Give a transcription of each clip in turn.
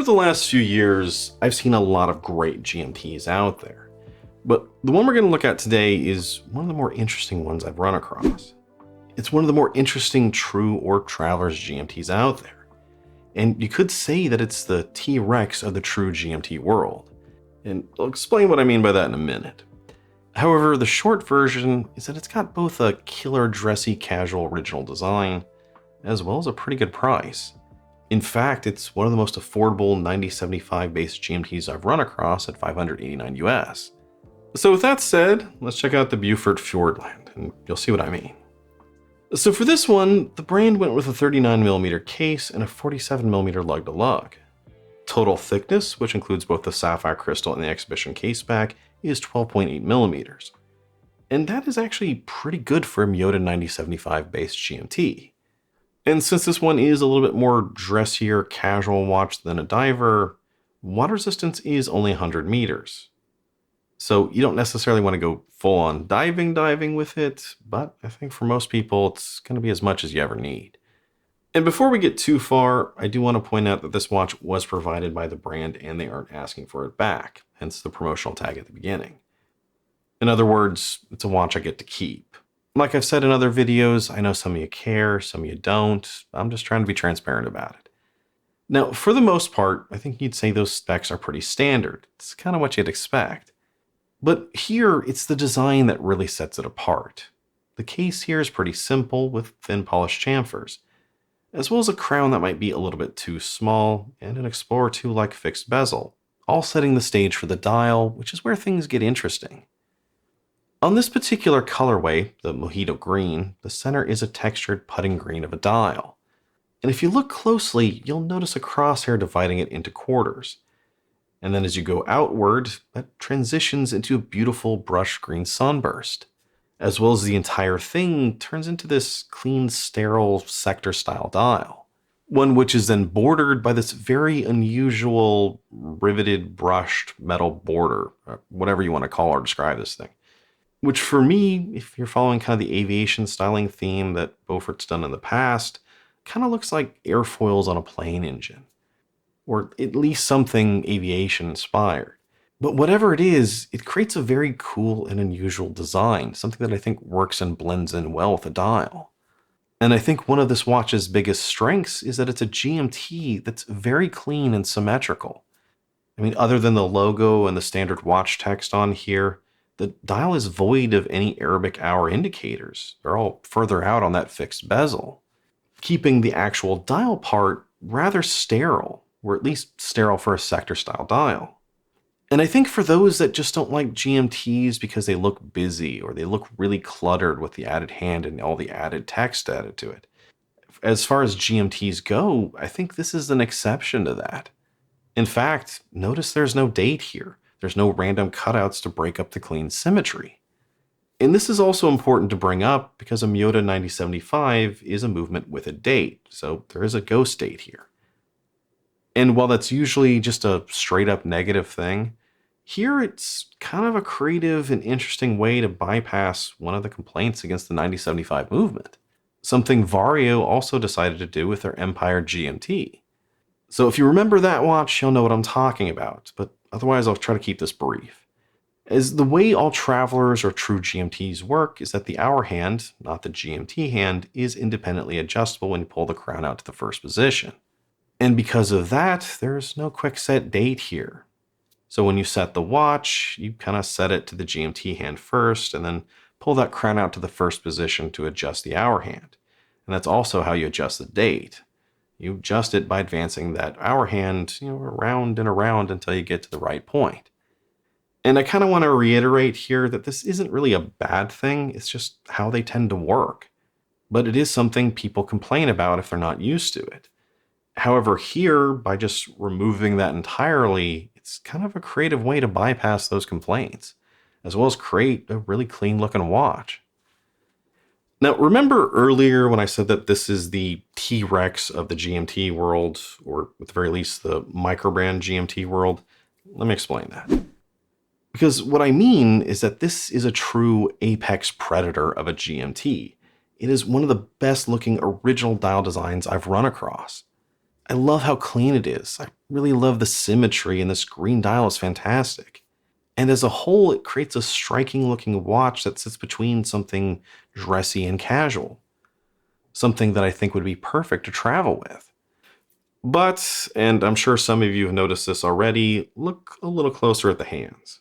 Over the last few years, I've seen a lot of great GMTs out there, but the one we're going to look at today is one of the more interesting ones I've run across. It's one of the more interesting true or travelers GMTs out there, and you could say that it's the T-Rex of the true GMT world, and I'll explain what I mean by that in a minute. However, the short version is that it's got both a killer dressy casual original design, as well as a pretty good price. In fact, it's one of the most affordable 9075 based GMTs I've run across at $589 US. So with that said, let's check out the Beaufort Fiordland, and you'll see what I mean. So for this one, the brand went with a 39mm case and a 47mm lug-to-lug. Total thickness, which includes both the sapphire crystal and the exhibition case back, is 12.8mm. And that is actually pretty good for a Miyota 9075 based GMT. And since this one is a little bit more dressier casual watch than a diver, water resistance is only 100 meters. So you don't necessarily want to go full on diving with it, but I think for most people it's going to be as much as you ever need. And before we get too far, I do want to point out that this watch was provided by the brand and they aren't asking for it back, hence the promotional tag at the beginning. In other words, it's a watch I get to keep. Like I've said in other videos, I know some of you care, some of you don't. I'm just trying to be transparent about it. Now, for the most part, I think you'd say those specs are pretty standard. It's kind of what you'd expect. But here, it's the design that really sets it apart. The case here is pretty simple with thin polished chamfers, as well as a crown that might be a little bit too small and an Explorer 2-like fixed bezel, all setting the stage for the dial, which is where things get interesting. On this particular colorway, the Mojito Green, the center is a textured putting green of a dial. And if you look closely, you'll notice a crosshair dividing it into quarters. And then as you go outward, that transitions into a beautiful brushed green sunburst, as well as the entire thing turns into this clean, sterile sector-style dial. One which is then bordered by this very unusual riveted brushed metal border, whatever you want to call or describe this thing. Which for me, if you're following kind of the aviation styling theme that Beaufort's done in the past, kind of looks like airfoils on a plane engine. Or at least something aviation inspired. But whatever it is, it creates a very cool and unusual design, something that I think works and blends in well with a dial. And I think one of this watch's biggest strengths is that it's a GMT that's very clean and symmetrical. I mean, other than the logo and the standard watch text on here, the dial is void of any Arabic hour indicators. They're all further out on that fixed bezel, keeping the actual dial part rather sterile, or at least sterile for a sector-style dial. And I think for those that just don't like GMTs because they look busy or they look really cluttered with the added hand and all the added text added to it, as far as GMTs go, I think this is an exception to that. In fact, notice there's no date here. There's no random cutouts to break up the clean symmetry. And this is also important to bring up because a Miyota 9075 is a movement with a date, so there is a ghost date here. And while that's usually just a straight up negative thing, here it's kind of a creative and interesting way to bypass one of the complaints against the 9075 movement. Something Vario also decided to do with their Empire GMT. So if you remember that watch, you'll know what I'm talking about, but otherwise I'll try to keep this brief. As the way all travelers or true GMTs work is that the hour hand, not the GMT hand, is independently adjustable when you pull the crown out to the first position. And because of that, there's no quick set date here. So when you set the watch, you kind of set it to the GMT hand first and then pull that crown out to the first position to adjust the hour hand. And that's also how you adjust the date. You adjust it by advancing that hour hand, around and around until you get to the right point. And I kind of want to reiterate here that this isn't really a bad thing, it's just how they tend to work. But it is something people complain about if they're not used to it. However, here, by just removing that entirely, it's kind of a creative way to bypass those complaints, as well as create a really clean looking watch. Now, remember earlier when I said that this is the T-Rex of the GMT world, or at the very least the microbrand GMT world? Let me explain that. Because what I mean is that this is a true apex predator of a GMT. It is one of the best looking original dial designs I've run across. I love how clean it is. I really love the symmetry, and this green dial is fantastic. And as a whole, it creates a striking looking watch that sits between something dressy and casual, something that I think would be perfect to travel with. But, and I'm sure some of you have noticed this already, look a little closer at the hands.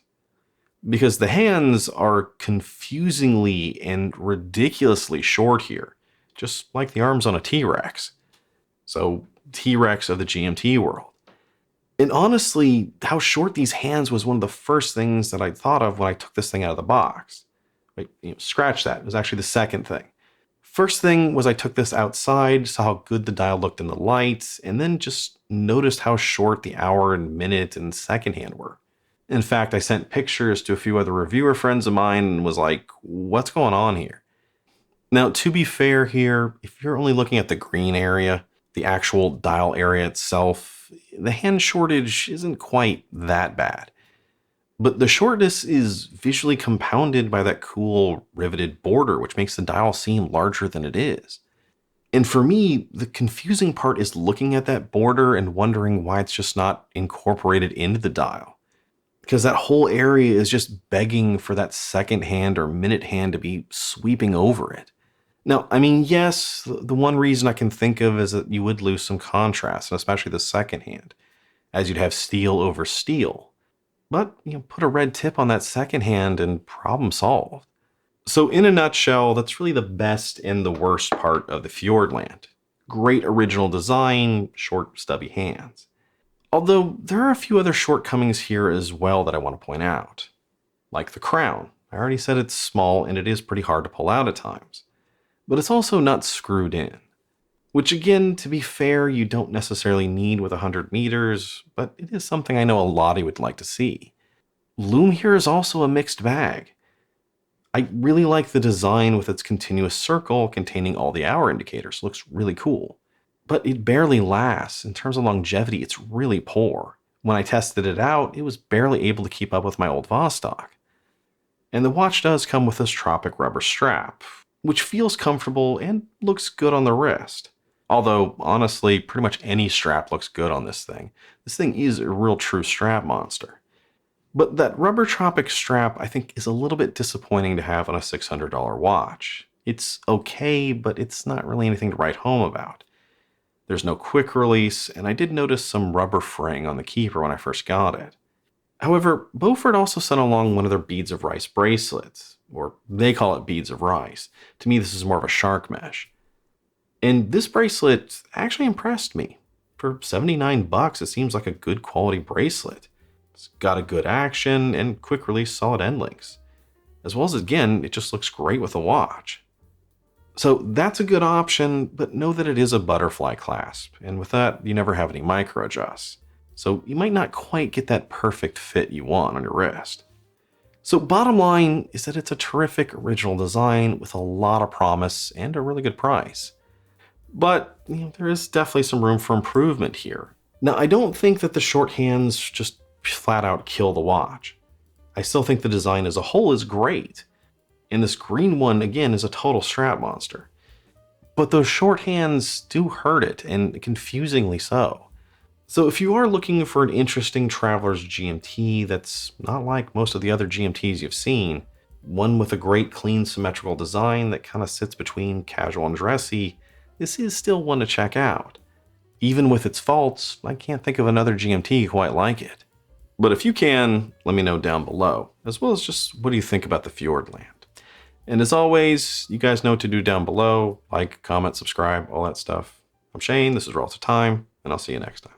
Because the hands are confusingly and ridiculously short here, just like the arms on a T-Rex. So, T-Rex of the GMT world. And honestly, how short these hands was one of the first things that I thought of when I took this thing out of the box. Wait, scratch that. It was actually the second thing. First thing was I took this outside, saw how good the dial looked in the lights, and then just noticed how short the hour and minute and second hand were. In fact, I sent pictures to a few other reviewer friends of mine and was like, what's going on here? Now, to be fair here, if you're only looking at the green area, the actual dial area itself, the hand shortage isn't quite that bad. But the shortness is visually compounded by that cool riveted border, which makes the dial seem larger than it is. And for me, the confusing part is looking at that border and wondering why it's just not incorporated into the dial. Because that whole area is just begging for that second hand or minute hand to be sweeping over it. Now, I mean, yes, the one reason I can think of is that you would lose some contrast, and especially the second hand, as you'd have steel over steel. But, put a red tip on that second hand and problem solved. So in a nutshell, that's really the best and the worst part of the Fiordland. Great original design, short stubby hands. Although there are a few other shortcomings here as well that I want to point out. Like the crown. I already said it's small and it is pretty hard to pull out at times. But it's also not screwed in. Which again, to be fair, you don't necessarily need with 100 meters, but it is something I know a lot of you would like to see. Loom here is also a mixed bag. I really like the design with its continuous circle containing all the hour indicators. It looks really cool. But it barely lasts. In terms of longevity, it's really poor. When I tested it out, it was barely able to keep up with my old Vostok. And the watch does come with this Tropic rubber strap, which feels comfortable and looks good on the wrist. Although, honestly, pretty much any strap looks good on this thing. This thing is a real true strap monster. But that rubber Tropic strap, I think, is a little bit disappointing to have on a $600 watch. It's okay, but it's not really anything to write home about. There's no quick release, and I did notice some rubber fraying on the keeper when I first got it. However, Beaufort also sent along one of their beads of rice bracelets, or they call it beads of rice. To me, this is more of a shark mesh. And this bracelet actually impressed me. For 79 bucks, it seems like a good quality bracelet. It's got a good action and quick release solid end links. As well as, again, it just looks great with a watch. So that's a good option, but know that it is a butterfly clasp, and with that, you never have any micro adjusts. So you might not quite get that perfect fit you want on your wrist. So bottom line is that it's a terrific original design with a lot of promise and a really good price. But there is definitely some room for improvement here. Now, I don't think that the short hands just flat out kill the watch. I still think the design as a whole is great. And this green one, again, is a total strap monster. But those short hands do hurt it, and confusingly so. So if you are looking for an interesting traveler's GMT that's not like most of the other GMTs you've seen, one with a great clean symmetrical design that kind of sits between casual and dressy, this is still one to check out. Even with its faults, I can't think of another GMT quite like it. But if you can, let me know down below, as well as just what do you think about the Fiordland. And as always, you guys know what to do down below. Like, comment, subscribe, all that stuff. I'm Shane, this is Relative Time, and I'll see you next time.